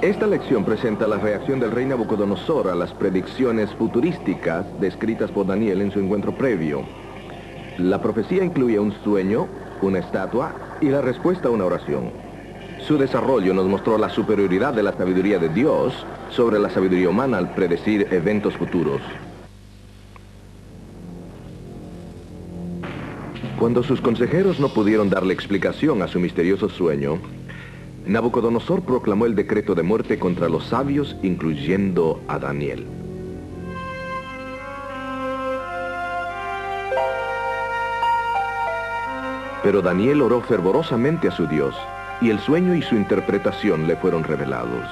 Esta lección presenta la reacción del rey Nabucodonosor a las predicciones futurísticas descritas por Daniel en su encuentro previo. La profecía incluye un sueño, una estatua y la respuesta a una oración. Su desarrollo nos mostró la superioridad de la sabiduría de Dios sobre la sabiduría humana al predecir eventos futuros. Cuando sus consejeros no pudieron darle explicación a su misterioso sueño, Nabucodonosor proclamó el decreto de muerte contra los sabios, incluyendo a Daniel. Pero Daniel oró fervorosamente a su Dios, y el sueño y su interpretación le fueron revelados.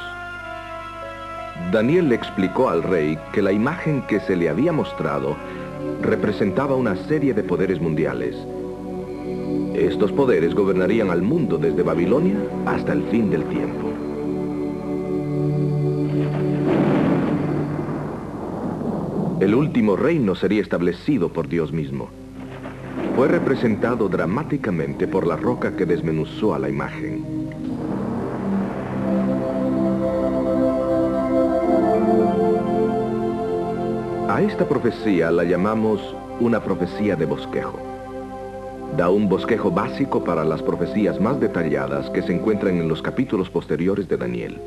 Daniel le explicó al rey que la imagen que se le había mostrado representaba una serie de poderes mundiales. Estos poderes gobernarían al mundo desde Babilonia hasta el fin del tiempo. El último reino sería establecido por Dios mismo. Fue representado dramáticamente por la roca que desmenuzó a la imagen. A esta profecía la llamamos una profecía de bosquejo. Da un bosquejo básico para las profecías más detalladas que se encuentran en los capítulos posteriores de Daniel.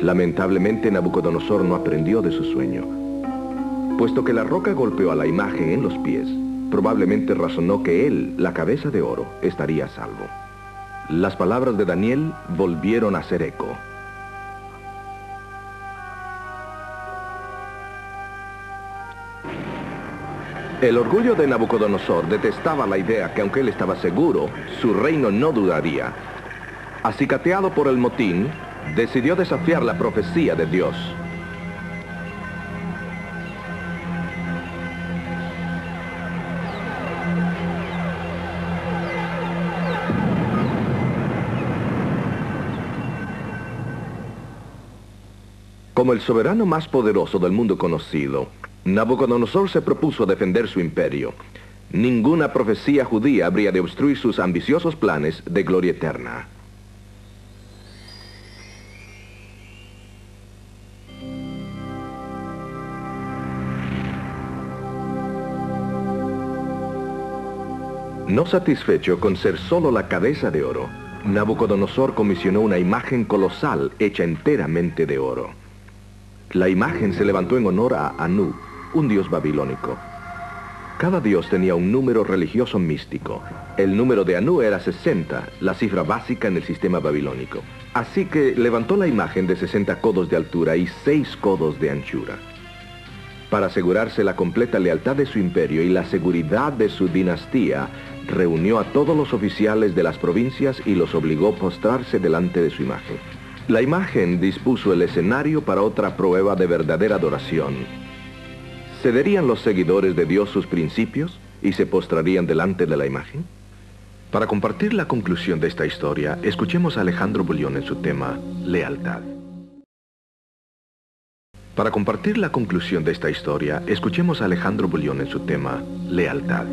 Lamentablemente, Nabucodonosor no aprendió de su sueño. Puesto que la roca golpeó a la imagen en los pies, probablemente razonó que él, la cabeza de oro, estaría a salvo. Las palabras de Daniel volvieron a hacer eco. El orgullo de Nabucodonosor detestaba la idea que, aunque él estaba seguro, su reino no duraría. Acicateado por el motín, decidió desafiar la profecía de Dios. Como el soberano más poderoso del mundo conocido, Nabucodonosor se propuso defender su imperio. Ninguna profecía judía habría de obstruir sus ambiciosos planes de gloria eterna. No satisfecho con ser solo la cabeza de oro, Nabucodonosor comisionó una imagen colosal hecha enteramente de oro. La imagen se levantó en honor a Anu, un dios babilónico. Cada dios tenía un número religioso místico. El número de Anu era 60, la cifra básica en el sistema babilónico. Así que levantó la imagen de 60 codos de altura y 6 codos de anchura. Para asegurarse la completa lealtad de su imperio y la seguridad de su dinastía, reunió a todos los oficiales de las provincias y los obligó a postrarse delante de su imagen. La imagen dispuso el escenario para otra prueba de verdadera adoración. ¿Cederían los seguidores de Dios sus principios y se postrarían delante de la imagen? Para compartir la conclusión de esta historia, escuchemos a Alejandro Bullión en su tema, Lealtad. Para compartir la conclusión de esta historia, escuchemos a Alejandro Bullión en su tema, Lealtad.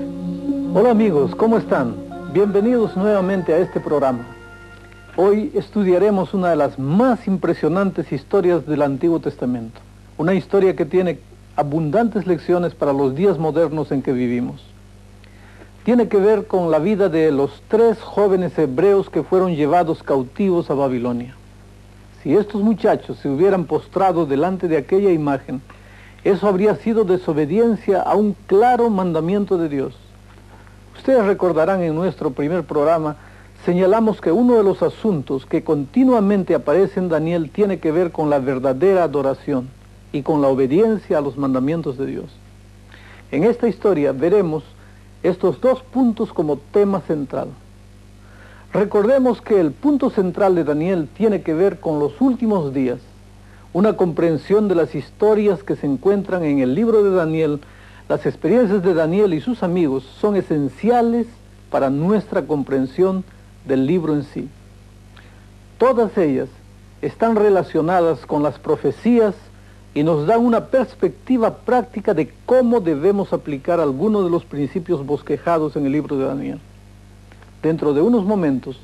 Hola amigos, ¿cómo están? Bienvenidos nuevamente a este programa. Hoy estudiaremos una de las más impresionantes historias del Antiguo Testamento. Una historia que tiene abundantes lecciones para los días modernos en que vivimos. Tiene que ver con la vida de los 3 jóvenes hebreos que fueron llevados cautivos a Babilonia. Si estos muchachos se hubieran postrado delante de aquella imagen, eso habría sido desobediencia a un claro mandamiento de Dios. Ustedes recordarán en nuestro primer programa, señalamos que uno de los asuntos que continuamente aparece en Daniel tiene que ver con la verdadera adoración y con la obediencia a los mandamientos de Dios. En esta historia veremos estos 2 puntos como tema central. Recordemos que el punto central de Daniel tiene que ver con los últimos días, una comprensión de las historias que se encuentran en el libro de Daniel. Las experiencias de Daniel y sus amigos son esenciales para nuestra comprensión del libro en sí. Todas ellas están relacionadas con las profecías y nos dan una perspectiva práctica de cómo debemos aplicar algunos de los principios bosquejados en el libro de Daniel. Dentro de unos momentos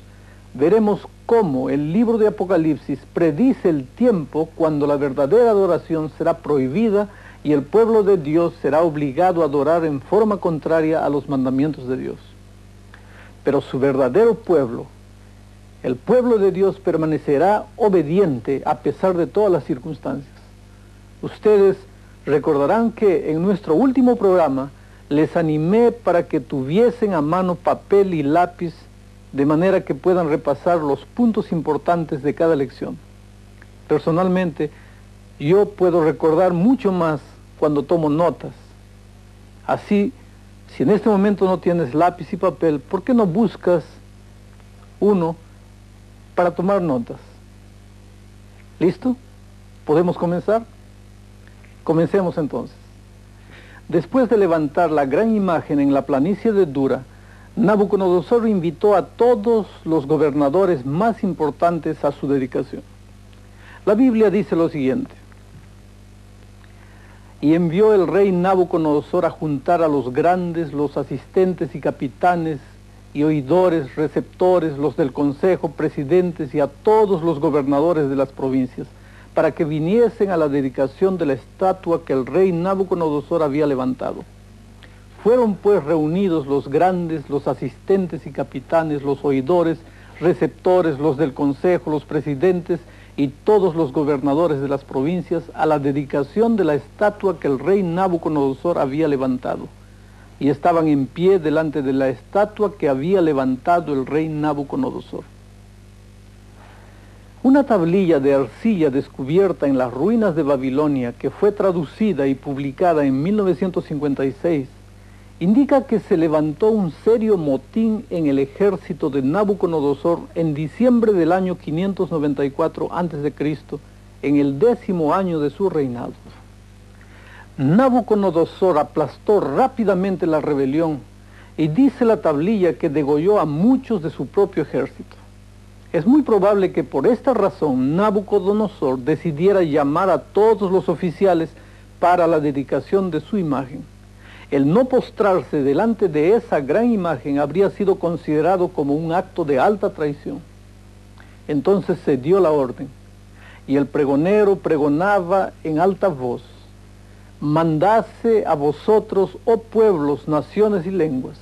veremos cómo el libro de Apocalipsis predice el tiempo cuando la verdadera adoración será prohibida y el pueblo de Dios será obligado a adorar en forma contraria a los mandamientos de Dios. Pero su verdadero pueblo, el pueblo de Dios, permanecerá obediente a pesar de todas las circunstancias. Ustedes recordarán que en nuestro último programa les animé para que tuviesen a mano papel y lápiz de manera que puedan repasar los puntos importantes de cada lección. Personalmente, yo puedo recordar mucho más cuando tomo notas. Así, si en este momento no tienes lápiz y papel, ¿por qué no buscas uno para tomar notas? ¿Listo? ¿Podemos comenzar? Comencemos entonces. Después de levantar la gran imagen en la planicie de Dura, Nabucodonosor invitó a todos los gobernadores más importantes a su dedicación. La Biblia dice lo siguiente: y envió el rey Nabucodonosor a juntar a los grandes, los asistentes y capitanes, y oidores, receptores, los del consejo, presidentes y a todos los gobernadores de las provincias, para que viniesen a la dedicación de la estatua que el rey Nabucodonosor había levantado. Fueron pues reunidos los grandes, los asistentes y capitanes, los oidores, receptores, los del consejo, los presidentes y todos los gobernadores de las provincias a la dedicación de la estatua que el rey Nabucodonosor había levantado. Y estaban en pie delante de la estatua que había levantado el rey Nabucodonosor. Una tablilla de arcilla descubierta en las ruinas de Babilonia, que fue traducida y publicada en 1956, indica que se levantó un serio motín en el ejército de Nabucodonosor en diciembre del año 594 a.C., en el 10º año de su reinado. Nabucodonosor aplastó rápidamente la rebelión y dice la tablilla que degolló a muchos de su propio ejército. Es muy probable que por esta razón Nabucodonosor decidiera llamar a todos los oficiales para la dedicación de su imagen. El no postrarse delante de esa gran imagen habría sido considerado como un acto de alta traición. Entonces se dio la orden, y el pregonero pregonaba en alta voz: mandase a vosotros, oh pueblos, naciones y lenguas,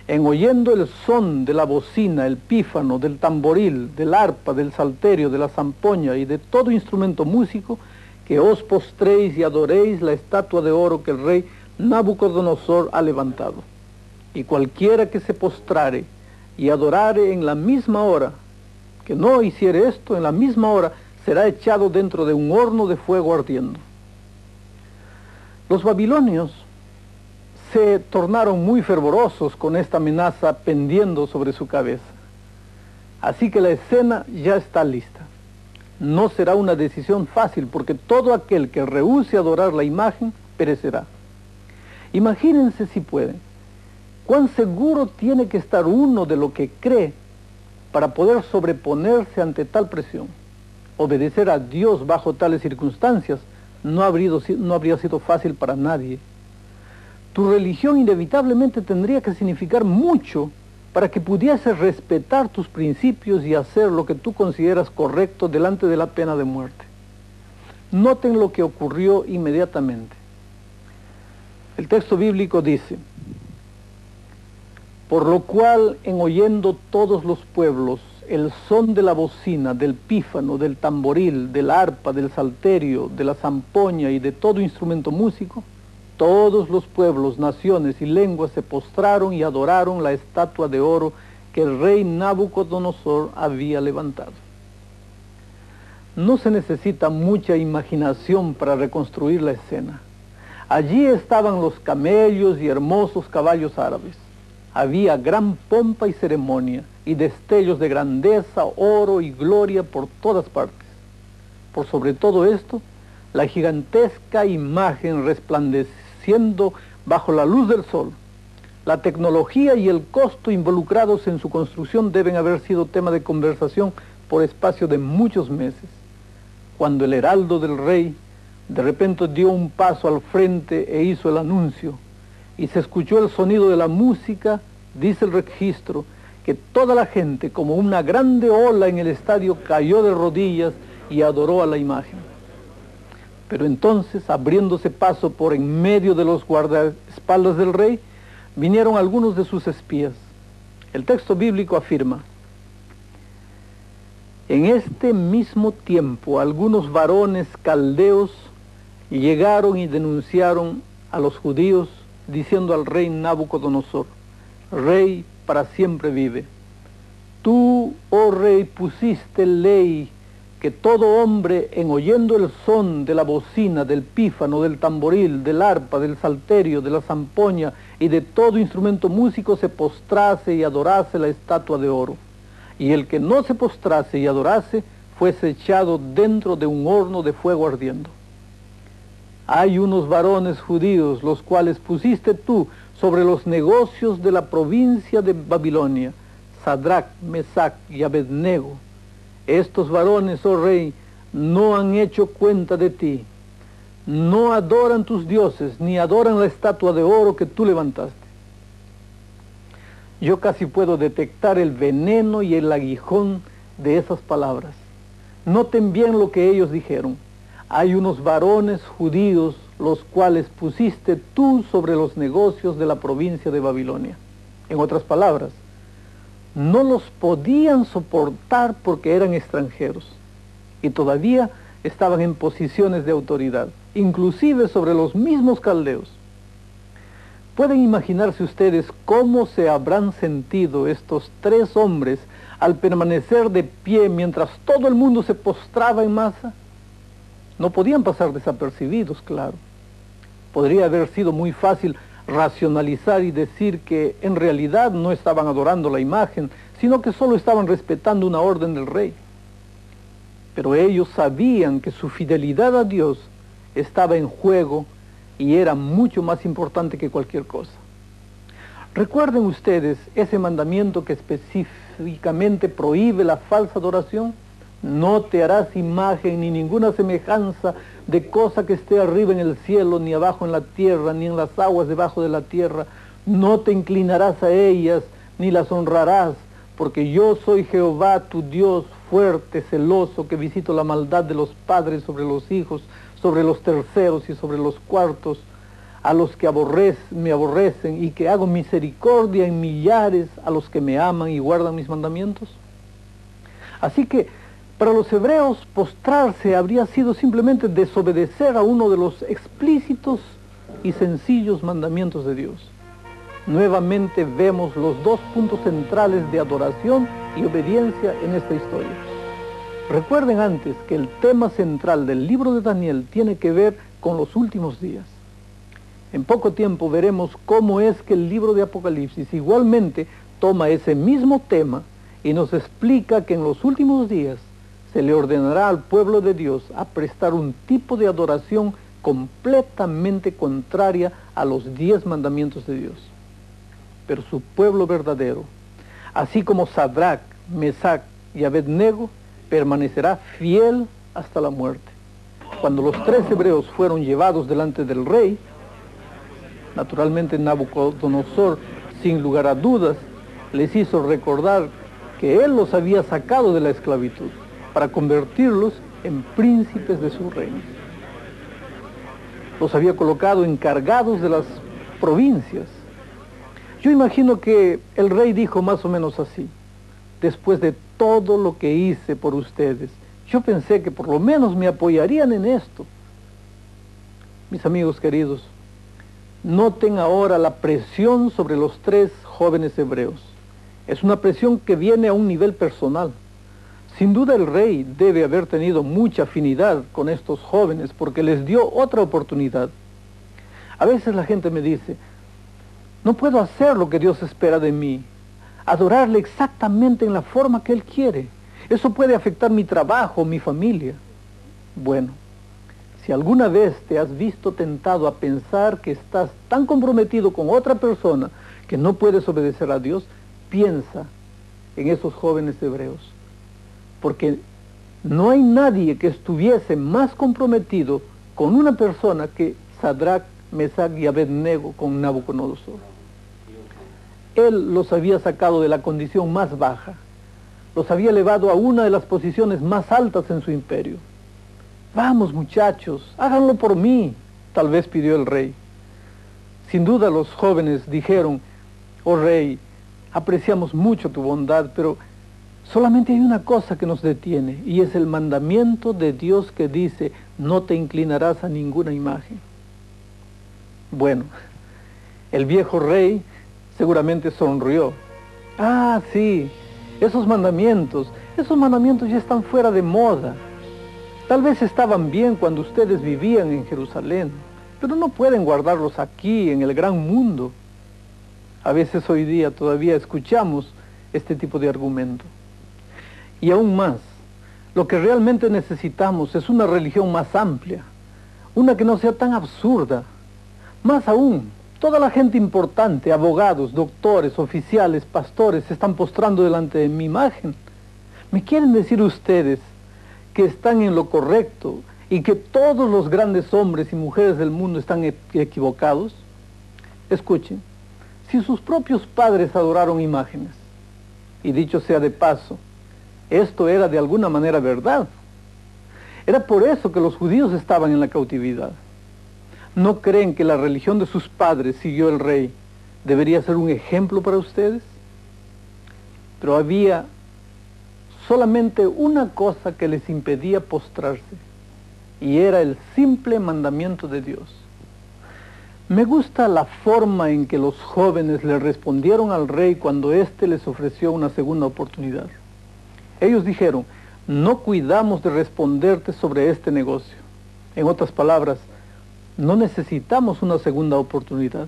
en oyendo el son de la bocina, el pífano, del tamboril, del arpa, del salterio, de la zampoña y de todo instrumento músico, que os postréis y adoréis la estatua de oro que el rey Nabucodonosor ha levantado. Y cualquiera que se postrare y adorare en la misma hora, que no hiciere esto, en la misma hora será echado dentro de un horno de fuego ardiendo. Los babilonios se tornaron muy fervorosos con esta amenaza pendiendo sobre su cabeza. Así que la escena ya está lista. No será una decisión fácil, porque todo aquel que rehúse adorar la imagen perecerá. Imagínense, si pueden, cuán seguro tiene que estar uno de lo que cree para poder sobreponerse ante tal presión. Obedecer a Dios bajo tales circunstancias no habría sido fácil para nadie. Tu religión inevitablemente tendría que significar mucho para que pudieses respetar tus principios y hacer lo que tú consideras correcto delante de la pena de muerte. Noten lo que ocurrió inmediatamente. El texto bíblico dice: por lo cual, en oyendo todos los pueblos el son de la bocina, del pífano, del tamboril, del arpa, del salterio, de la zampoña y de todo instrumento músico, todos los pueblos, naciones y lenguas se postraron y adoraron la estatua de oro que el rey Nabucodonosor había levantado. No se necesita mucha imaginación para reconstruir la escena. Allí estaban los camellos y hermosos caballos árabes. Había gran pompa y ceremonia, y destellos de grandeza, oro y gloria por todas partes. Por sobre todo esto, la gigantesca imagen resplandeciendo bajo la luz del sol. La tecnología y el costo involucrados en su construcción deben haber sido tema de conversación por espacio de muchos meses. Cuando el heraldo del rey de repente dio un paso al frente e hizo el anuncio, y se escuchó el sonido de la música, dice el registro, que toda la gente, como una grande ola en el estadio, cayó de rodillas y adoró a la imagen. Pero entonces, abriéndose paso por en medio de los guardaespaldas del rey, vinieron algunos de sus espías. El texto bíblico afirma: en este mismo tiempo algunos varones caldeos llegaron y denunciaron a los judíos, diciendo al rey Nabucodonosor: Rey, para siempre vive. Tú, oh rey, pusiste ley que todo hombre, en oyendo el son de la bocina, del pífano, del tamboril, del arpa, del salterio, de la zampoña y de todo instrumento músico, se postrase y adorase la estatua de oro. Y el que no se postrase y adorase, fuese echado dentro de un horno de fuego ardiendo. Hay unos varones judíos, los cuales pusiste tú sobre los negocios de la provincia de Babilonia, Sadrach, Mesach y Abednego. Estos varones, oh rey, no han hecho cuenta de ti, no adoran tus dioses, ni adoran la estatua de oro que tú levantaste. Yo casi puedo detectar el veneno y el aguijón de esas palabras. Noten bien lo que ellos dijeron. Hay unos varones judíos, los cuales pusiste tú sobre los negocios de la provincia de Babilonia. En otras palabras, no los podían soportar porque eran extranjeros y todavía estaban en posiciones de autoridad, inclusive sobre los mismos caldeos. ¿Pueden imaginarse ustedes cómo se habrán sentido estos tres hombres al permanecer de pie mientras todo el mundo se postraba en masa? No podían pasar desapercibidos, claro. Podría haber sido muy fácil racionalizar y decir que en realidad no estaban adorando la imagen, sino que solo estaban respetando una orden del rey. Pero ellos sabían que su fidelidad a Dios estaba en juego y era mucho más importante que cualquier cosa. ¿Recuerden ustedes ese mandamiento que específicamente prohíbe la falsa adoración? No te harás imagen ni ninguna semejanza de cosa que esté arriba en el cielo, ni abajo en la tierra, ni en las aguas debajo de la tierra. No te inclinarás a ellas, ni las honrarás, porque yo soy Jehová tu Dios, fuerte, celoso, que visito la maldad de los padres sobre los hijos, sobre los terceros y sobre los cuartos, a los que me aborrecen, y que hago misericordia en millares a los que me aman y guardan mis mandamientos. Así que para los hebreos, postrarse habría sido simplemente desobedecer a uno de los explícitos y sencillos mandamientos de Dios. Nuevamente vemos los dos puntos centrales de adoración y obediencia en esta historia. Recuerden antes que el tema central del libro de Daniel tiene que ver con los últimos días. En poco tiempo veremos cómo es que el libro de Apocalipsis igualmente toma ese mismo tema y nos explica que en los últimos días se le ordenará al pueblo de Dios a prestar un tipo de adoración completamente contraria a los 10 mandamientos de Dios. Pero su pueblo verdadero, así como Sadrach, Mesach y Abednego, permanecerá fiel hasta la muerte. Cuando los 3 hebreos fueron llevados delante del rey, naturalmente Nabucodonosor, sin lugar a dudas, les hizo recordar que él los había sacado de la esclavitud para convertirlos en príncipes de su reino. Los había colocado encargados de las provincias. Yo imagino que el rey dijo más o menos así: después de todo lo que hice por ustedes, yo pensé que por lo menos me apoyarían en esto. Mis amigos queridos, noten ahora la presión sobre los 3 jóvenes hebreos. Es una presión que viene a un nivel personal. Sin duda el rey debe haber tenido mucha afinidad con estos jóvenes porque les dio otra oportunidad. A veces la gente me dice: no puedo hacer lo que Dios espera de mí, adorarle exactamente en la forma que Él quiere. Eso puede afectar mi trabajo, mi familia. Bueno, si alguna vez te has visto tentado a pensar que estás tan comprometido con otra persona que no puedes obedecer a Dios, piensa en esos jóvenes hebreos. Porque no hay nadie que estuviese más comprometido con una persona que Sadrach, Mesach y Abednego con Nabucodonosor. Él los había sacado de la condición más baja, los había elevado a una de las posiciones más altas en su imperio. Vamos, muchachos, háganlo por mí, tal vez pidió el rey. Sin duda los jóvenes dijeron, oh rey, apreciamos mucho tu bondad, pero solamente hay una cosa que nos detiene, y es el mandamiento de Dios que dice, no te inclinarás a ninguna imagen. Bueno, el viejo rey seguramente sonrió. Ah, sí, esos mandamientos ya están fuera de moda. Tal vez estaban bien cuando ustedes vivían en Jerusalén, pero no pueden guardarlos aquí, en el gran mundo. A veces hoy día todavía escuchamos este tipo de argumento. Y aún más, lo que realmente necesitamos es una religión más amplia, una que no sea tan absurda. Más aún, toda la gente importante, abogados, doctores, oficiales, pastores, se están postrando delante de mi imagen. ¿Me quieren decir ustedes que están en lo correcto y que todos los grandes hombres y mujeres del mundo están equivocados? Escuchen, si sus propios padres adoraron imágenes, y dicho sea de paso, esto era de alguna manera verdad. Era por eso que los judíos estaban en la cautividad. ¿No creen que la religión de sus padres, siguió el rey, debería ser un ejemplo para ustedes? Pero había solamente una cosa que les impedía postrarse, y era el simple mandamiento de Dios. Me gusta la forma en que los jóvenes le respondieron al rey cuando éste les ofreció una segunda oportunidad. Ellos dijeron, no cuidamos de responderte sobre este negocio. En otras palabras, no necesitamos una segunda oportunidad.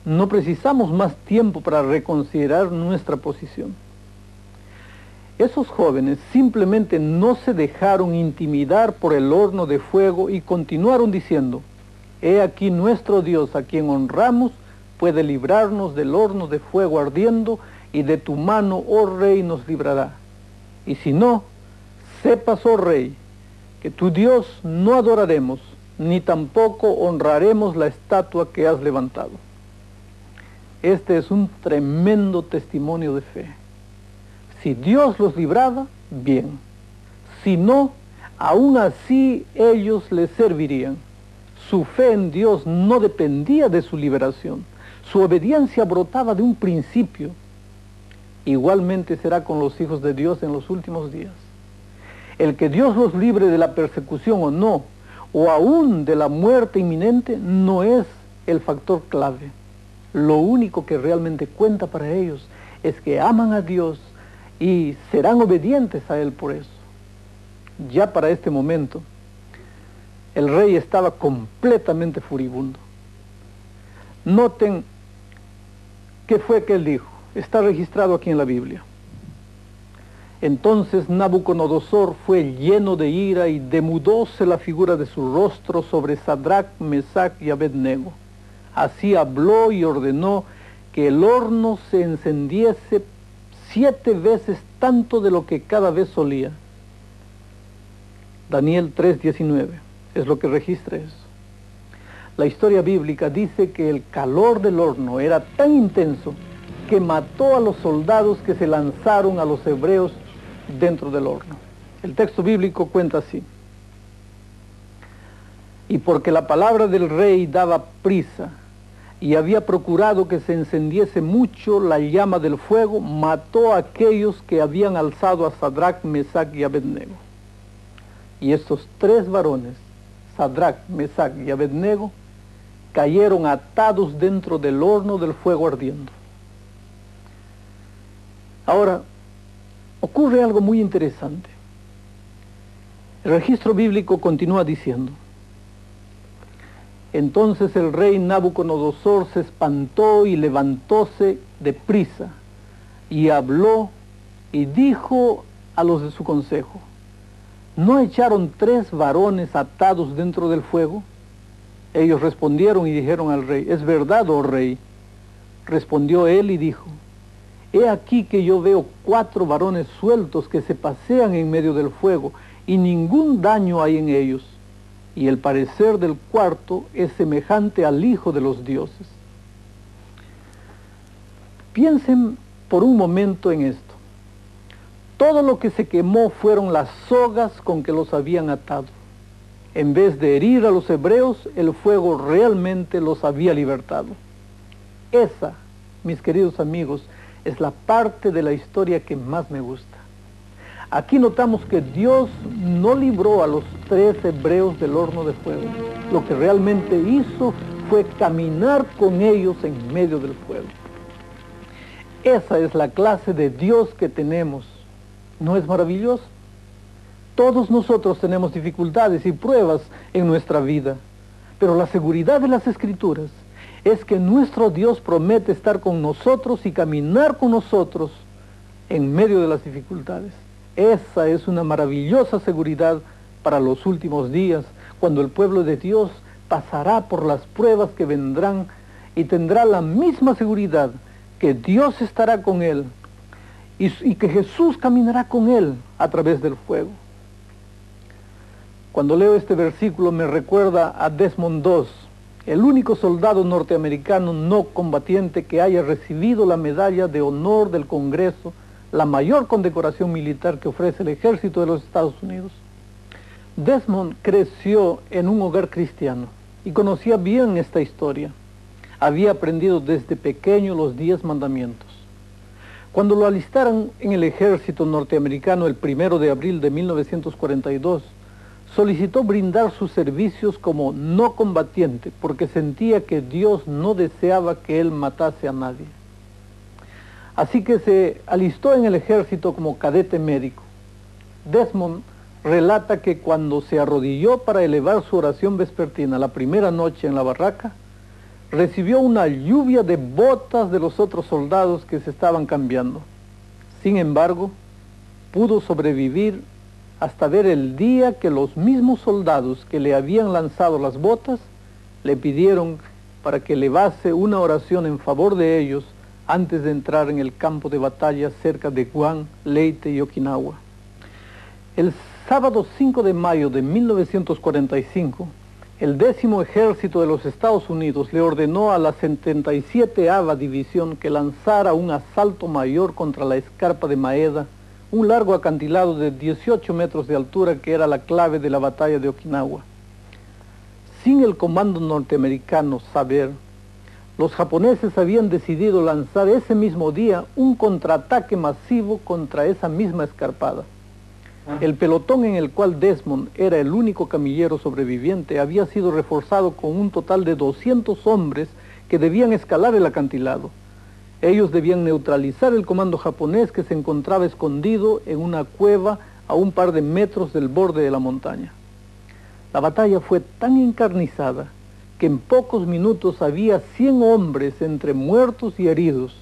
No precisamos más tiempo para reconsiderar nuestra posición. Esos jóvenes simplemente no se dejaron intimidar por el horno de fuego y continuaron diciendo, he aquí nuestro Dios a quien honramos puede librarnos del horno de fuego ardiendo y de tu mano, oh rey, nos librará. Y si no, sepas, oh rey, que tu Dios no adoraremos, ni tampoco honraremos la estatua que has levantado. Este es un tremendo testimonio de fe. Si Dios los libraba, bien. Si no, aún así ellos les servirían. Su fe en Dios no dependía de su liberación. Su obediencia brotaba de un principio. Igualmente será con los hijos de Dios en los últimos días. El que Dios los libre de la persecución o no, o aún de la muerte inminente, no es el factor clave. Lo único que realmente cuenta para ellos es que aman a Dios y serán obedientes a Él por eso. Ya para este momento, el rey estaba completamente furibundo. Noten qué fue que él dijo. Está registrado aquí en la Biblia. Entonces Nabucodonosor fue lleno de ira y demudóse la figura de su rostro sobre Sadrach, Mesach y Abednego. Así habló y ordenó que el horno se encendiese 7 veces tanto de lo que cada vez solía. Daniel 3:19 es lo que registra eso. La historia bíblica dice que el calor del horno era tan intenso que mató a los soldados que se lanzaron a los hebreos dentro del horno. El texto bíblico cuenta así. Y porque la palabra del rey daba prisa y había procurado que se encendiese mucho la llama del fuego, mató a aquellos que habían alzado a Sadrach, Mesach y Abednego. Y estos 3 varones, Sadrach, Mesach y Abednego, cayeron atados dentro del horno del fuego ardiendo. Ahora, ocurre algo muy interesante. El registro bíblico continúa diciendo, entonces el rey Nabucodonosor se espantó y levantóse de prisa, y habló y dijo a los de su consejo, ¿no echaron 3 varones atados dentro del fuego? Ellos respondieron y dijeron al rey, es verdad, oh rey. Respondió él y dijo, he aquí que yo veo 4 varones sueltos que se pasean en medio del fuego, y ningún daño hay en ellos. Y el parecer del cuarto es semejante al hijo de los dioses. Piensen por un momento en esto. Todo lo que se quemó fueron las sogas con que los habían atado. En vez de herir a los hebreos, el fuego realmente los había libertado. Esa, mis queridos amigos, es la parte de la historia que más me gusta. Aquí notamos que Dios no libró a los 3 hebreos del horno de fuego. Lo que realmente hizo fue caminar con ellos en medio del fuego. Esa es la clase de Dios que tenemos. ¿No es maravilloso? Todos nosotros tenemos dificultades y pruebas en nuestra vida, pero la seguridad de las Escrituras es que nuestro Dios promete estar con nosotros y caminar con nosotros en medio de las dificultades. Esa es una maravillosa seguridad para los últimos días, cuando el pueblo de Dios pasará por las pruebas que vendrán y tendrá la misma seguridad que Dios estará con él y que Jesús caminará con él a través del fuego. Cuando leo este versículo me recuerda a Desmond II, el único soldado norteamericano no combatiente que haya recibido la medalla de honor del Congreso, la mayor condecoración militar que ofrece el ejército de los Estados Unidos. Desmond creció en un hogar cristiano y conocía bien esta historia. Había aprendido desde pequeño los 10 mandamientos. Cuando lo alistaron en el ejército norteamericano el 1 de abril de 1942, solicitó brindar sus servicios como no combatiente porque sentía que Dios no deseaba que él matase a nadie. Así que se alistó en el ejército como cadete médico. Desmond relata que cuando se arrodilló para elevar su oración vespertina la primera noche en la barraca, recibió una lluvia de botas de los otros soldados que se estaban cambiando. Sin embargo, pudo sobrevivir hasta ver el día que los mismos soldados que le habían lanzado las botas le pidieron para que elevase una oración en favor de ellos antes de entrar en el campo de batalla cerca de Guam, Leyte y Okinawa. El sábado 5 de mayo de 1945, el 10º Ejército de los Estados Unidos le ordenó a la 77ª División que lanzara un asalto mayor contra la escarpa de Maeda, un largo acantilado de 18 metros de altura que era la clave de la batalla de Okinawa. Sin el comando norteamericano saber, los japoneses habían decidido lanzar ese mismo día un contraataque masivo contra esa misma escarpada. El pelotón en el cual Desmond era el único camillero sobreviviente había sido reforzado con un total de 200 hombres que debían escalar el acantilado. Ellos debían neutralizar el comando japonés que se encontraba escondido en una cueva a un par de metros del borde de la montaña. La batalla fue tan encarnizada que en pocos minutos había 100 hombres entre muertos y heridos,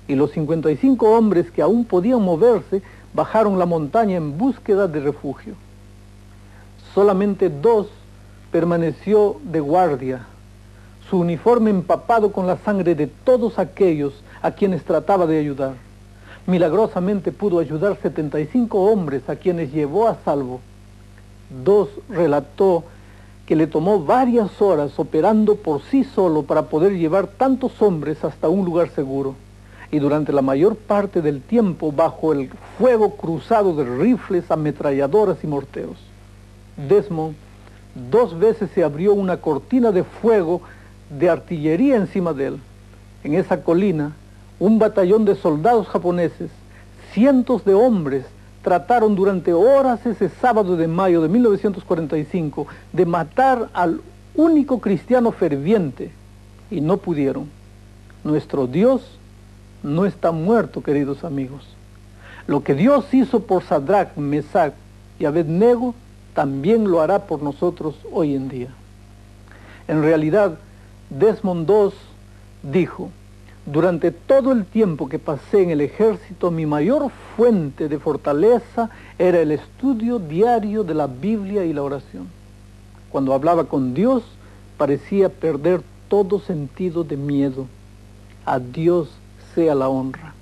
y los 55 hombres que aún podían moverse bajaron la montaña en búsqueda de refugio. Solamente 2 permaneció de guardia, su uniforme empapado con la sangre de todos aquellos a quienes trataba de ayudar. Milagrosamente pudo ayudar 75 hombres a quienes llevó a salvo. 2 relató que le tomó varias horas operando por sí solo para poder llevar tantos hombres hasta un lugar seguro, y durante la mayor parte del tiempo bajo el fuego cruzado de rifles, ametralladoras y morteros. Desmond 2 veces se abrió una cortina de fuego de artillería encima de él. En esa colina, un batallón de soldados japoneses, cientos de hombres, trataron durante horas ese sábado de mayo de 1945 de matar al único cristiano ferviente, y no pudieron. Nuestro Dios no está muerto, queridos amigos. Lo que Dios hizo por Sadrach, Mesach y Abednego, también lo hará por nosotros hoy en día. En realidad, Desmond II dijo: durante todo el tiempo que pasé en el ejército, mi mayor fuente de fortaleza era el estudio diario de la Biblia y la oración. Cuando hablaba con Dios, parecía perder todo sentido de miedo. A Dios sea la honra.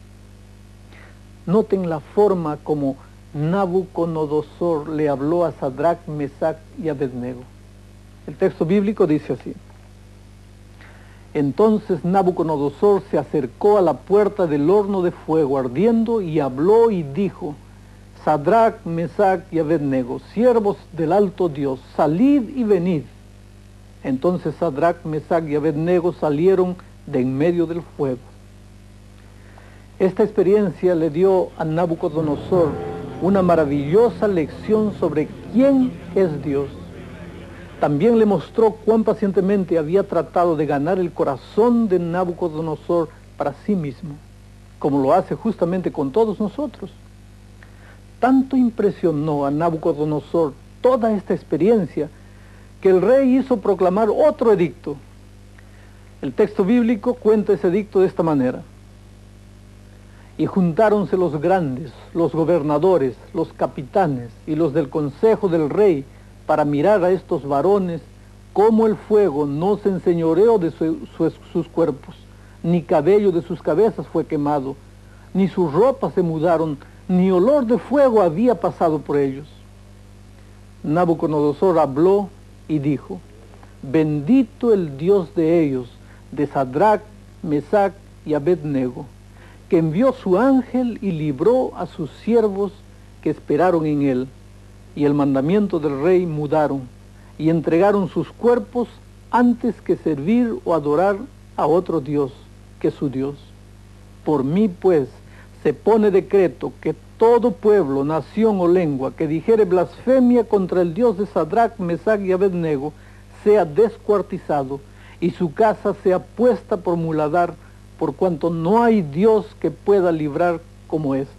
Noten la forma como Nabucodonosor le habló a Sadrach, Mesach y Abednego. El texto bíblico dice así: Entonces Nabucodonosor se acercó a la puerta del horno de fuego ardiendo y habló y dijo: Sadrach, Mesach y Abednego, siervos del alto Dios, salid y venid. Entonces Sadrach, Mesach y Abednego salieron de en medio del fuego. Esta experiencia le dio a Nabucodonosor una maravillosa lección sobre quién es Dios. También le mostró cuán pacientemente había tratado de ganar el corazón de Nabucodonosor para sí mismo, como lo hace justamente con todos nosotros. Tanto impresionó a Nabucodonosor toda esta experiencia que el rey hizo proclamar otro edicto. El texto bíblico cuenta ese edicto de esta manera: y juntáronse los grandes, los gobernadores, los capitanes y los del consejo del rey para mirar a estos varones, cómo el fuego no se enseñoreó de sus cuerpos, ni cabello de sus cabezas fue quemado, ni sus ropas se mudaron, ni olor de fuego había pasado por ellos. Nabucodonosor habló y dijo: bendito el Dios de ellos, de Sadrach, Mesach y Abednego, que envió su ángel y libró a sus siervos que esperaron en él, y el mandamiento del rey mudaron, y entregaron sus cuerpos antes que servir o adorar a otro Dios que su Dios. Por mí, pues, se pone decreto que todo pueblo, nación o lengua que dijere blasfemia contra el Dios de Sadrach, Mesach y Abednego sea descuartizado, y su casa sea puesta por muladar, por cuanto no hay Dios que pueda librar como este.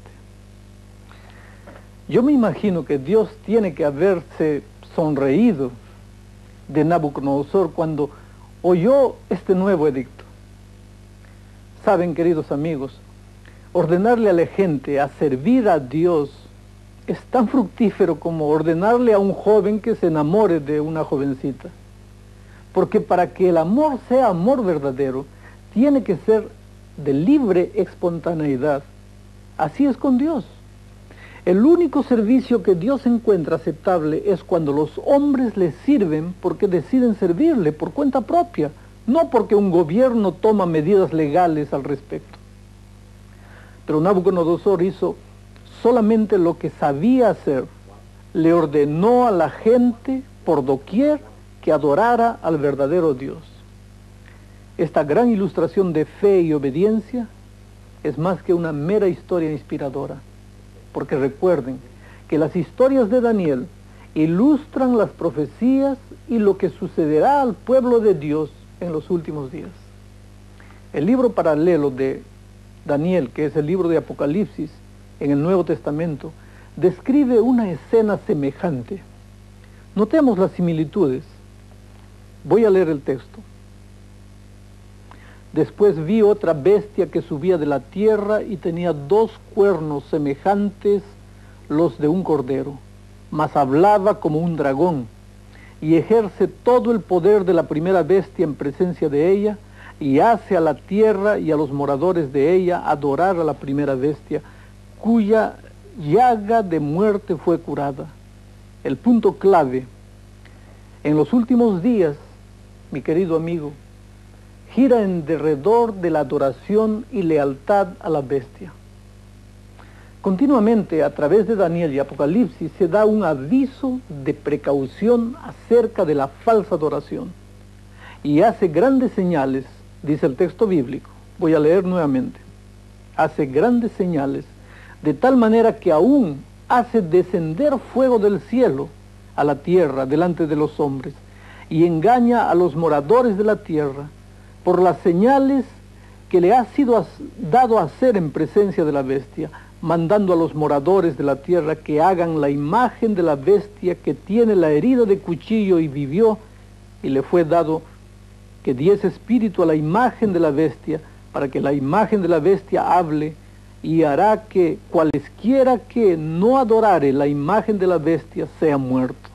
Yo me imagino que Dios tiene que haberse sonreído de Nabucodonosor cuando oyó este nuevo edicto. Saben, queridos amigos, ordenarle a la gente a servir a Dios es tan fructífero como ordenarle a un joven que se enamore de una jovencita. Porque para que el amor sea amor verdadero, tiene que ser de libre espontaneidad. Así es con Dios. El único servicio que Dios encuentra aceptable es cuando los hombres le sirven porque deciden servirle por cuenta propia, no porque un gobierno toma medidas legales al respecto. Pero Nabucodonosor hizo solamente lo que sabía hacer. Le ordenó a la gente por doquier que adorara al verdadero Dios. Esta gran ilustración de fe y obediencia es más que una mera historia inspiradora, porque recuerden que las historias de Daniel ilustran las profecías y lo que sucederá al pueblo de Dios en los últimos días. El libro paralelo de Daniel, que es el libro de Apocalipsis en el Nuevo Testamento, describe una escena semejante. Notemos las similitudes. Voy a leer el texto. Después vi otra bestia que subía de la tierra y tenía 2 cuernos semejantes los de un cordero, mas hablaba como un dragón, y ejerce todo el poder de la primera bestia en presencia de ella, y hace a la tierra y a los moradores de ella adorar a la primera bestia, cuya llaga de muerte fue curada. El punto clave: en los últimos días, mi querido amigo, gira en derredor de la adoración y lealtad a la bestia. Continuamente, a través de Daniel y Apocalipsis, se da un aviso de precaución acerca de la falsa adoración. Y hace grandes señales, dice el texto bíblico. Voy a leer nuevamente. Hace grandes señales, de tal manera que aún hace descender fuego del cielo a la tierra delante de los hombres, y engaña a los moradores de la tierra, por las señales que le ha sido dado a hacer en presencia de la bestia, mandando a los moradores de la tierra que hagan la imagen de la bestia que tiene la herida de cuchillo y vivió, y le fue dado que diese espíritu a la imagen de la bestia, para que la imagen de la bestia hable, y hará que cualesquiera que no adorare la imagen de la bestia sea muerto.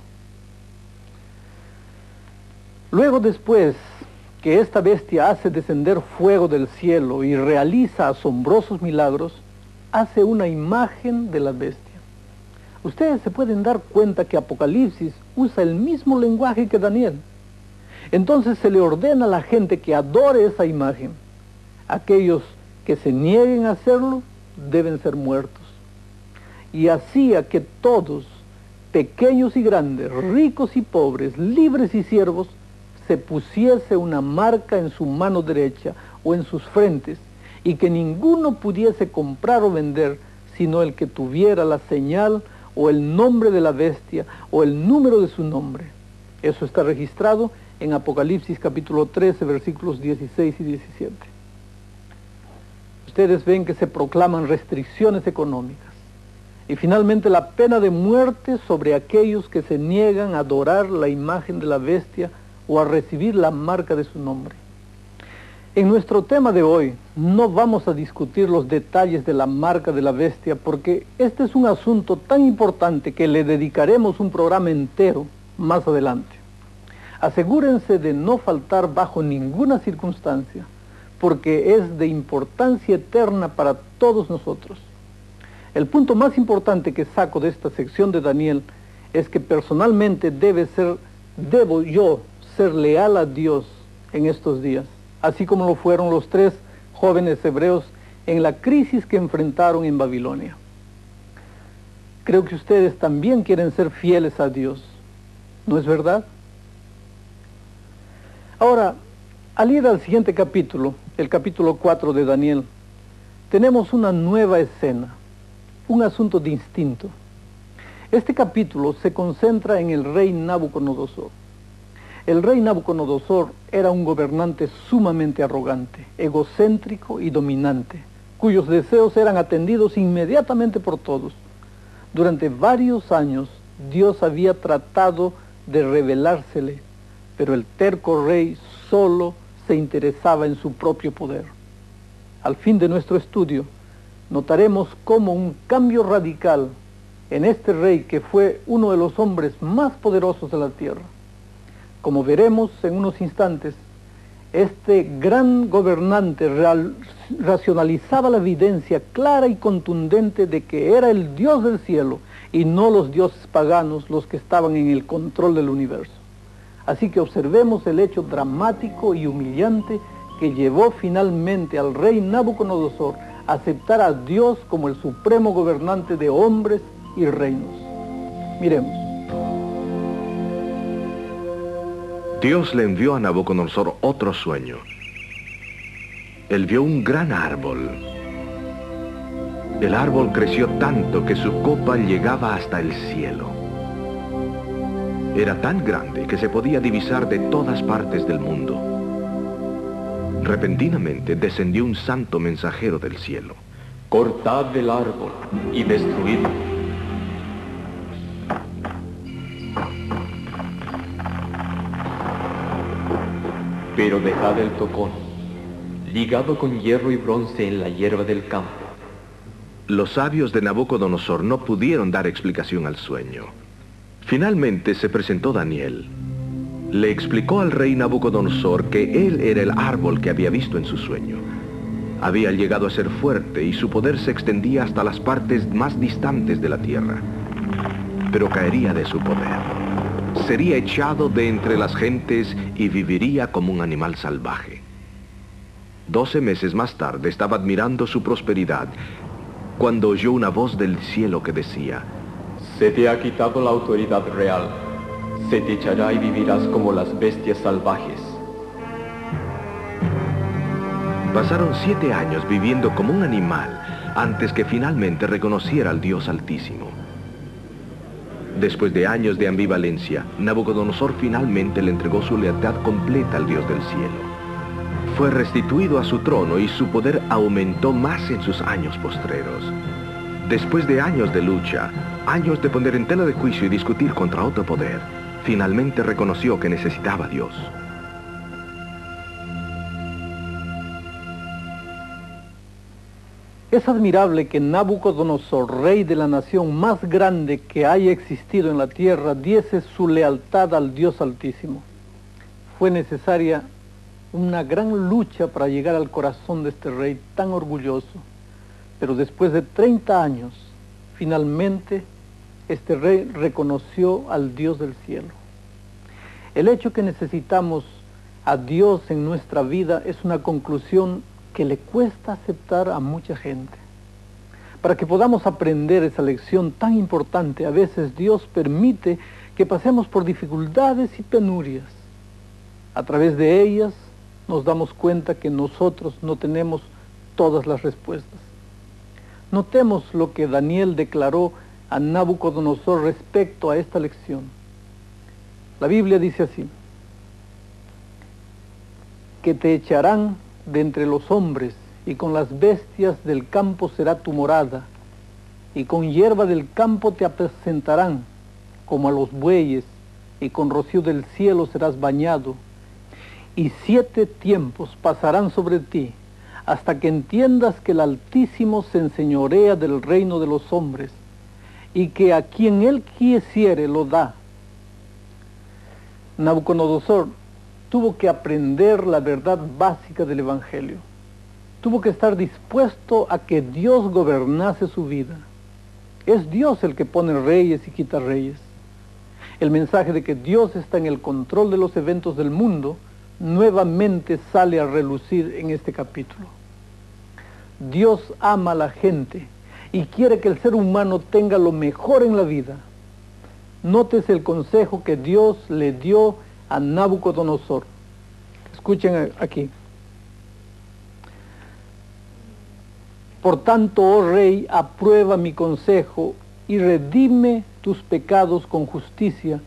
Luego, después que esta bestia hace descender fuego del cielo y realiza asombrosos milagros, hace una imagen de la bestia. Ustedes se pueden dar cuenta que Apocalipsis usa el mismo lenguaje que Daniel. Entonces se le ordena a la gente que adore esa imagen. Aquellos que se nieguen a hacerlo deben ser muertos. Y hacía que todos, pequeños y grandes, ricos y pobres, libres y siervos, se pusiese una marca en su mano derecha o en sus frentes, y que ninguno pudiese comprar o vender, sino el que tuviera la señal o el nombre de la bestia o el número de su nombre. Eso está registrado en Apocalipsis capítulo 13, versículos 16 y 17. Ustedes ven que se proclaman restricciones económicas. Y finalmente la pena de muerte sobre aquellos que se niegan a adorar la imagen de la bestia o a recibir la marca de su nombre. En nuestro tema de hoy no vamos a discutir los detalles de la marca de la bestia, porque este es un asunto tan importante que le dedicaremos un programa entero más adelante. Asegúrense de no faltar bajo ninguna circunstancia, porque es de importancia eterna para todos nosotros. El punto más importante que saco de esta sección de Daniel es que personalmente debo yo ser leal a Dios en estos días, así como lo fueron los 3 jóvenes hebreos en la crisis que enfrentaron en Babilonia. Creo que ustedes también quieren ser fieles a Dios, ¿no es verdad? Ahora, al ir al siguiente capítulo, el capítulo 4 de Daniel, tenemos una nueva escena, un asunto distinto. Este capítulo se concentra en el rey Nabucodonosor. El rey Nabucodonosor era un gobernante sumamente arrogante, egocéntrico y dominante, cuyos deseos eran atendidos inmediatamente por todos. Durante varios años, Dios había tratado de revelársele, pero el terco rey solo se interesaba en su propio poder. Al fin de nuestro estudio, notaremos cómo un cambio radical en este rey, que fue uno de los hombres más poderosos de la tierra. Como veremos en unos instantes, este gran gobernante racionalizaba la evidencia clara y contundente de que era el Dios del cielo y no los dioses paganos los que estaban en el control del universo. Así que observemos el hecho dramático y humillante que llevó finalmente al rey Nabucodonosor a aceptar a Dios como el supremo gobernante de hombres y reinos. Miremos. Dios le envió a Nabucodonosor otro sueño. Él vio un gran árbol. El árbol creció tanto que su copa llegaba hasta el cielo. Era tan grande que se podía divisar de todas partes del mundo. Repentinamente descendió un santo mensajero del cielo. Cortad el árbol y destruidlo. Pero dejad el tocón, ligado con hierro y bronce en la hierba del campo. Los sabios de Nabucodonosor no pudieron dar explicación al sueño. Finalmente se presentó Daniel. Le explicó al rey Nabucodonosor que él era el árbol que había visto en su sueño. Había llegado a ser fuerte y su poder se extendía hasta las partes más distantes de la tierra. Pero caería de su poder. Sería echado de entre las gentes y viviría como un animal salvaje. 12 meses más tarde estaba admirando su prosperidad cuando oyó una voz del cielo que decía: Se te ha quitado la autoridad real. Se te echará y vivirás como las bestias salvajes. Pasaron 7 años viviendo como un animal antes que finalmente reconociera al Dios Altísimo. Después de años de ambivalencia, Nabucodonosor finalmente le entregó su lealtad completa al Dios del cielo. Fue restituido a su trono y su poder aumentó más en sus años postreros. Después de años de lucha, años de poner en tela de juicio y discutir contra otro poder, finalmente reconoció que necesitaba a Dios. Es admirable que Nabucodonosor, rey de la nación más grande que haya existido en la tierra, diese su lealtad al Dios Altísimo. Fue necesaria una gran lucha para llegar al corazón de este rey tan orgulloso. Pero después de 30 años, finalmente, este rey reconoció al Dios del cielo. El hecho que necesitamos a Dios en nuestra vida es una conclusión que le cuesta aceptar a mucha gente. Para que podamos aprender esa lección tan importante, a veces Dios permite que pasemos por dificultades y penurias. A través de ellas nos damos cuenta que nosotros no tenemos todas las respuestas. Notemos lo que Daniel declaró a Nabucodonosor respecto a esta lección. La Biblia dice así: que te echarán de entre los hombres, y con las bestias del campo será tu morada, y con hierba del campo te apacentarán, como a los bueyes, y con rocío del cielo serás bañado, y 7 tiempos pasarán sobre ti, hasta que entiendas que el Altísimo se enseñorea del reino de los hombres, y que a quien él quisiere lo da. Nabucodonosor tuvo que aprender la verdad básica del Evangelio. Tuvo que estar dispuesto a que Dios gobernase su vida. Es Dios el que pone reyes y quita reyes. El mensaje de que Dios está en el control de los eventos del mundo nuevamente sale a relucir en este capítulo. Dios ama a la gente y quiere que el ser humano tenga lo mejor en la vida. Nótese el consejo que Dios le dio a Nabucodonosor. Escuchen aquí. Por tanto, oh rey, aprueba mi consejo y redime tus pecados con justicia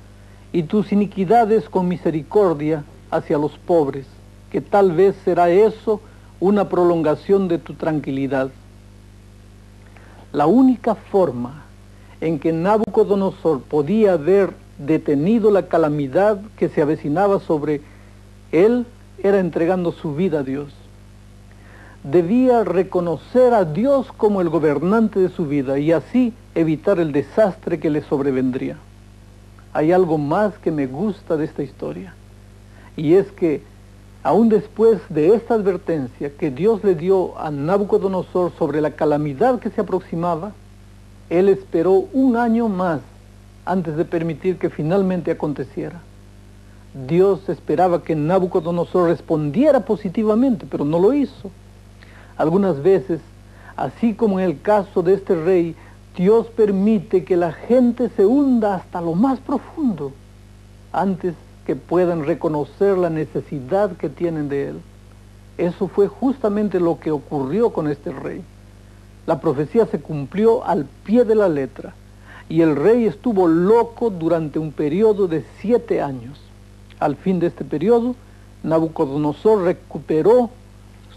y tus iniquidades con misericordia hacia los pobres, que tal vez será eso una prolongación de tu tranquilidad. La única forma en que Nabucodonosor podía haber detenido la calamidad que se avecinaba sobre él era entregando su vida a Dios. Debía reconocer a Dios como el gobernante de su vida y así evitar el desastre que le sobrevendría. Hay algo más que me gusta de esta historia, y es que aún después de esta advertencia que Dios le dio a Nabucodonosor sobre la calamidad que se aproximaba, él esperó 1 año más antes de permitir que finalmente aconteciera. Dios esperaba que Nabucodonosor respondiera positivamente, pero no lo hizo. Algunas veces, así como en el caso de este rey, Dios permite que la gente se hunda hasta lo más profundo antes que puedan reconocer la necesidad que tienen de él. Eso fue justamente lo que ocurrió con este rey. La profecía se cumplió al pie de la letra y el rey estuvo loco durante un periodo de 7 años. Al fin de este periodo, Nabucodonosor recuperó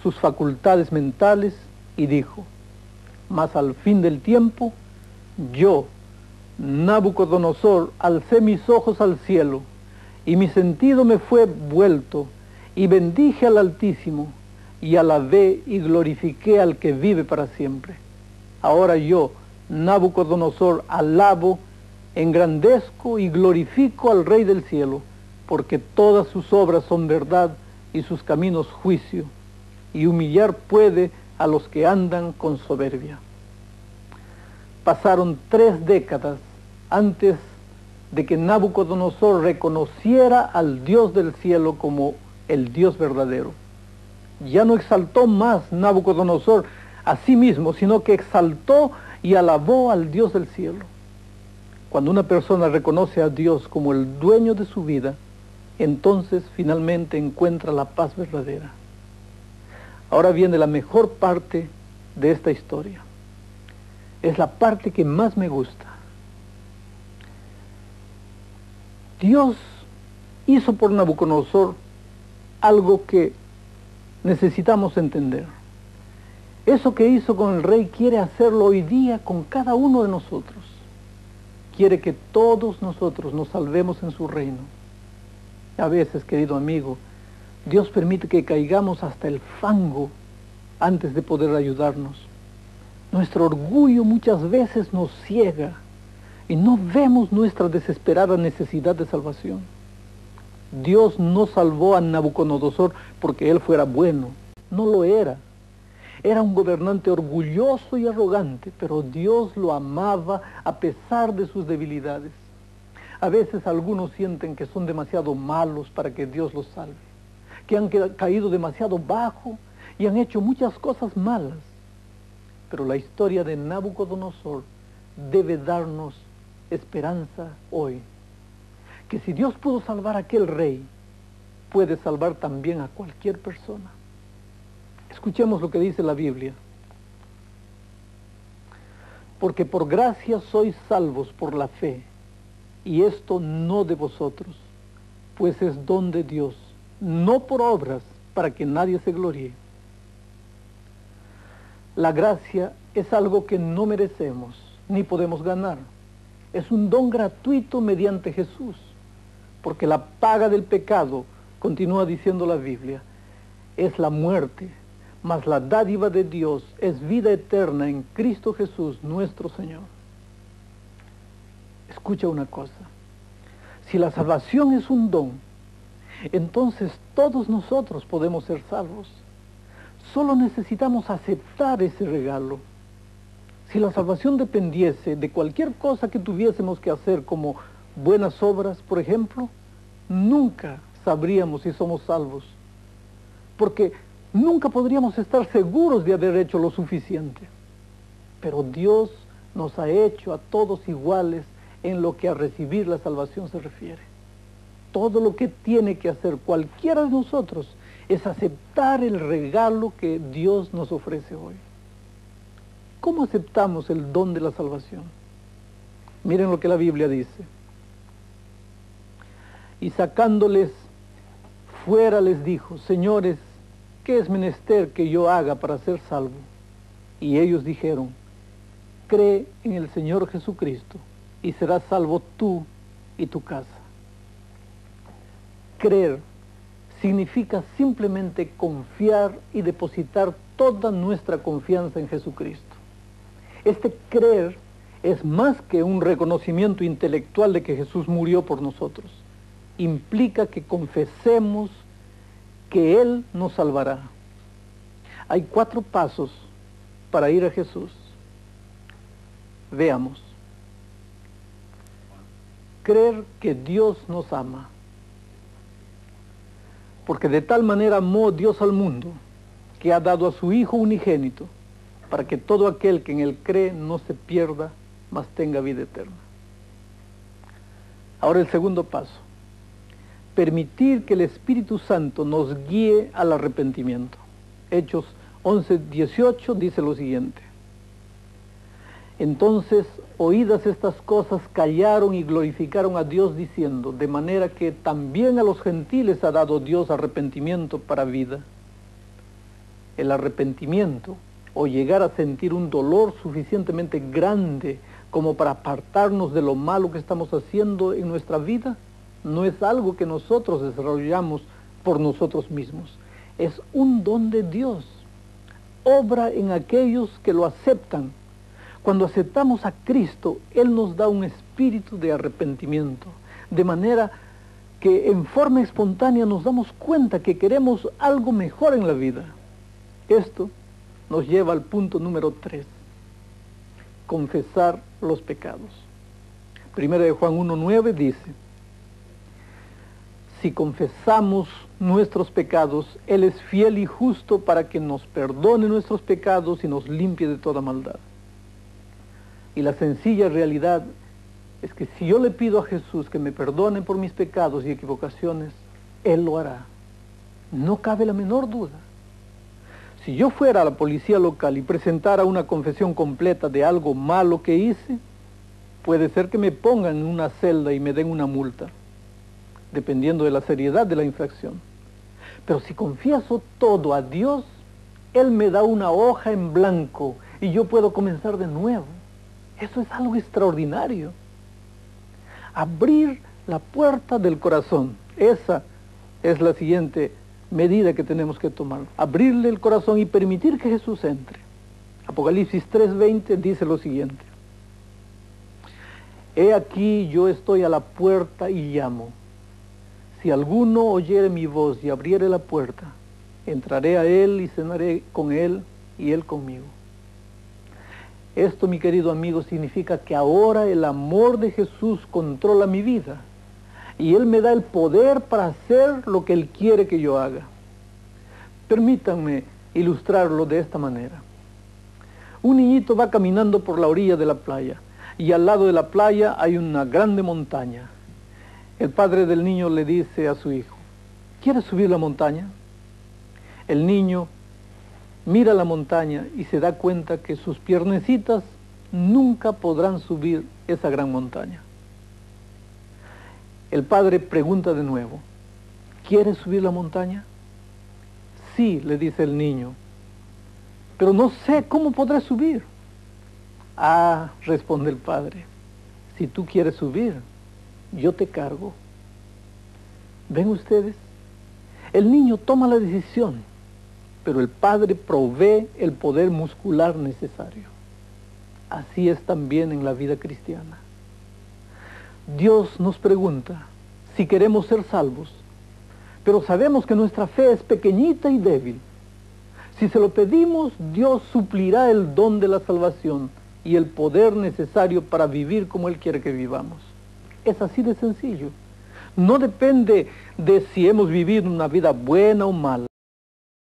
sus facultades mentales y dijo: mas al fin del tiempo, yo, Nabucodonosor, alcé mis ojos al cielo, y mi sentido me fue vuelto, y bendije al Altísimo, y alabé y glorifiqué al que vive para siempre. Ahora yo, Nabucodonosor, alabo, engrandezco y glorifico al Rey del cielo, porque todas sus obras son verdad y sus caminos juicio, y humillar puede a los que andan con soberbia. Pasaron 3 décadas antes de que Nabucodonosor reconociera al Dios del cielo como el Dios verdadero. Ya no exaltó más Nabucodonosor a sí mismo, sino que exaltó y alabó al Dios del cielo. Cuando una persona reconoce a Dios como el dueño de su vida, entonces finalmente encuentra la paz verdadera. Ahora viene la mejor parte de esta historia. Es la parte que más me gusta. Dios hizo por Nabucodonosor algo que necesitamos entender. Eso que hizo con el rey quiere hacerlo hoy día con cada uno de nosotros. Quiere que todos nosotros nos salvemos en su reino. A veces, querido amigo, Dios permite que caigamos hasta el fango antes de poder ayudarnos. Nuestro orgullo muchas veces nos ciega y no vemos nuestra desesperada necesidad de salvación. Dios no salvó a Nabucodonosor porque él fuera bueno, no lo era. Era un gobernante orgulloso y arrogante, pero Dios lo amaba a pesar de sus debilidades. A veces algunos sienten que son demasiado malos para que Dios los salve. que han caído demasiado bajo y han hecho muchas cosas malas. Pero la historia de Nabucodonosor debe darnos esperanza hoy. Que si Dios pudo salvar a aquel rey, puede salvar también a cualquier persona. Escuchemos lo que dice la Biblia. Porque por gracia sois salvos por la fe, y esto no de vosotros, pues es don de Dios, no por obras, para que nadie se gloríe. La gracia es algo que no merecemos, ni podemos ganar. Es un don gratuito mediante Jesús, porque la paga del pecado, continúa diciendo la Biblia, es la muerte, mas la dádiva de Dios es vida eterna en Cristo Jesús, nuestro Señor. Escucha una cosa, si la salvación es un don, entonces todos nosotros podemos ser salvos. Solo necesitamos aceptar ese regalo. Si la salvación dependiese de cualquier cosa que tuviésemos que hacer, como buenas obras, por ejemplo, nunca sabríamos si somos salvos, porque nunca podríamos estar seguros de haber hecho lo suficiente. Pero Dios nos ha hecho a todos iguales en lo que a recibir la salvación se refiere. Todo lo que tiene que hacer cualquiera de nosotros es aceptar el regalo que Dios nos ofrece hoy. ¿Cómo aceptamos el don de la salvación? Miren lo que la Biblia dice. Y sacándoles fuera les dijo, señores, ¿qué es menester que yo haga para ser salvo? Y ellos dijeron, cree en el Señor Jesucristo y serás salvo tú y tu casa. Creer significa simplemente confiar y depositar toda nuestra confianza en Jesucristo. Este creer es más que un reconocimiento intelectual de que Jesús murió por nosotros. Implica que confesemos que Él nos salvará. Hay 4 pasos para ir a Jesús. Veamos. Creer que Dios nos ama. Porque de tal manera amó Dios al mundo, que ha dado a su Hijo unigénito, para que todo aquel que en Él cree no se pierda, mas tenga vida eterna. Ahora el segundo paso. Permitir que el Espíritu Santo nos guíe al arrepentimiento. Hechos 11:18 dice lo siguiente. Entonces, oídas estas cosas, callaron y glorificaron a Dios diciendo, de manera que también a los gentiles ha dado Dios arrepentimiento para vida. El arrepentimiento, o llegar a sentir un dolor suficientemente grande como para apartarnos de lo malo que estamos haciendo en nuestra vida, no es algo que nosotros desarrollamos por nosotros mismos. Es un don de Dios. Obra en aquellos que lo aceptan. Cuando aceptamos a Cristo, Él nos da un espíritu de arrepentimiento, de manera que en forma espontánea nos damos cuenta que queremos algo mejor en la vida. Esto nos lleva al punto número 3, confesar los pecados. Primera de Juan 1:9 dice, si confesamos nuestros pecados, Él es fiel y justo para que nos perdone nuestros pecados y nos limpie de toda maldad. Y la sencilla realidad es que si yo le pido a Jesús que me perdone por mis pecados y equivocaciones, Él lo hará. No cabe la menor duda. Si yo fuera a la policía local y presentara una confesión completa de algo malo que hice, puede ser que me pongan en una celda y me den una multa, dependiendo de la seriedad de la infracción. Pero si confieso todo a Dios, Él me da una hoja en blanco y yo puedo comenzar de nuevo. Eso es algo extraordinario. Abrir la puerta del corazón. Esa es la siguiente medida que tenemos que tomar. Abrirle el corazón y permitir que Jesús entre. Apocalipsis 3:20 dice lo siguiente. He aquí yo estoy a la puerta y llamo. Si alguno oyere mi voz y abriere la puerta, entraré a él y cenaré con él y él conmigo. Esto, mi querido amigo, significa que ahora el amor de Jesús controla mi vida y Él me da el poder para hacer lo que Él quiere que yo haga. Permítanme ilustrarlo de esta manera. Un niñito va caminando por la orilla de la playa y al lado de la playa hay una grande montaña. El padre del niño le dice a su hijo: ¿quieres subir la montaña? El niño mira la montaña y se da cuenta que sus piernecitas nunca podrán subir esa gran montaña. El padre pregunta de nuevo: ¿quieres subir la montaña? Sí, le dice el niño, pero no sé cómo podré subir. Ah, responde el padre, si tú quieres subir, yo te cargo. ¿Ven ustedes? El niño toma la decisión, pero el padre provee el poder muscular necesario. Así es también en la vida cristiana. Dios nos pregunta si queremos ser salvos, pero sabemos que nuestra fe es pequeñita y débil. Si se lo pedimos, Dios suplirá el don de la salvación y el poder necesario para vivir como Él quiere que vivamos. Es así de sencillo. No depende de si hemos vivido una vida buena o mala.